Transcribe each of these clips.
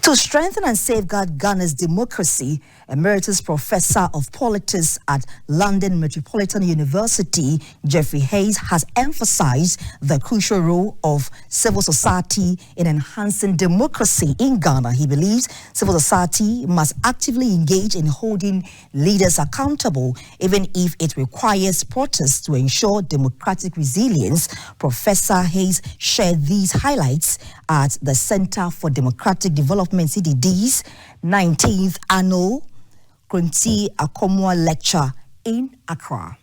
To strengthen and safeguard Ghana's democracy, Emeritus Professor of Politics at London Metropolitan University, Geoffrey Hayes, has emphasized the crucial role of civil society in enhancing democracy in Ghana. He believes civil society must actively engage in holding leaders accountable, even if it requires protests to ensure democratic resilience. Professor Hayes shared these highlights at the Center for Democratic Development CDD's 19th annual Kronti Akwamu lecture in Accra.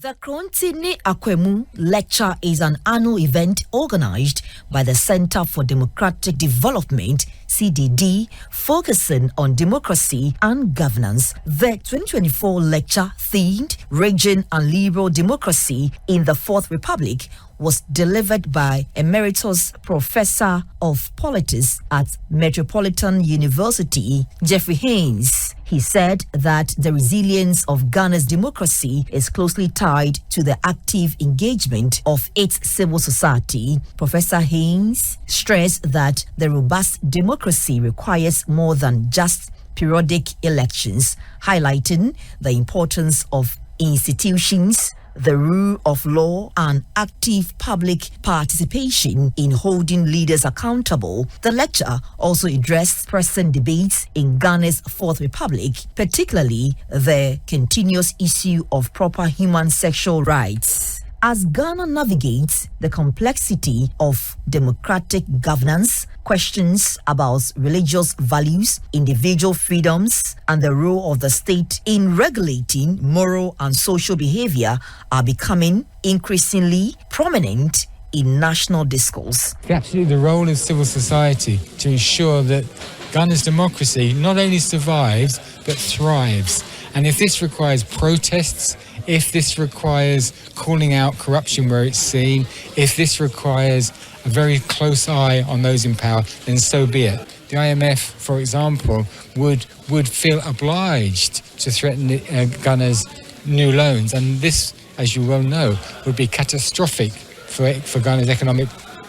The Kronti Akwamu lecture is an annual event organized by the Center for Democratic Development CDD, focusing on democracy and governance. The 2024 lecture, themed Region and Liberal Democracy in the Fourth Republic, was delivered by Emeritus Professor of Politics at Metropolitan University, Geoffrey Hayes. He said that the resilience of Ghana's democracy is closely tied to the active engagement of its civil society. Professor Hayes stressed that the robust democracy requires more than just periodic elections, highlighting the importance of institutions, the rule of law, and active public participation in holding leaders accountable. The lecture also addressed present debates in Ghana's Fourth Republic, particularly the continuous issue of proper human sexual rights. As Ghana navigates the complexity of democratic governance, questions about religious values, individual freedoms, and the role of the state in regulating moral and social behavior are becoming increasingly prominent in national discourse. Absolutely, the role of civil society to ensure that Ghana's democracy not only survives but thrives. And if this requires protests, if this requires calling out corruption where it's seen, if this requires a very close eye on those in power, then so be it. The IMF, for example, would feel obliged to threaten Ghana's new loans. And this, as you well know, would be catastrophic for Ghana's economic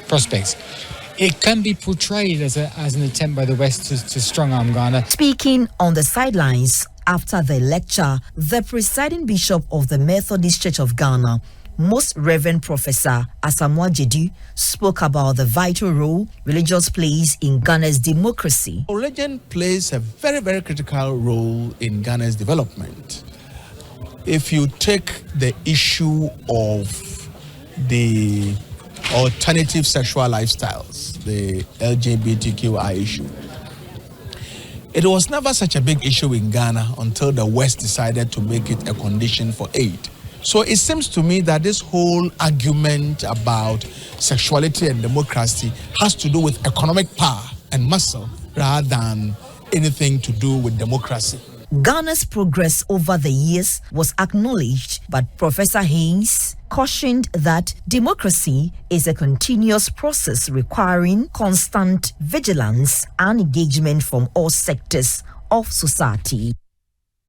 prospects. It can be portrayed as an attempt by the West to strong-arm Ghana. Speaking on the sidelines after the lecture, the presiding bishop of the Methodist Church of Ghana, Most Reverend Professor Asamoah Gyedu, spoke about the vital role religion plays in Ghana's democracy. Religion plays a very, very critical role in Ghana's development. If you take the issue of the alternative sexual lifestyles, the LGBTQI issue, it was never such a big issue in Ghana until the West decided to make it a condition for aid. So it seems to me that this whole argument about sexuality and democracy has to do with economic power and muscle rather than anything to do with democracy. Ghana's progress over the years was acknowledged, but Professor Hayes cautioned that democracy is a continuous process requiring constant vigilance and engagement from all sectors of society.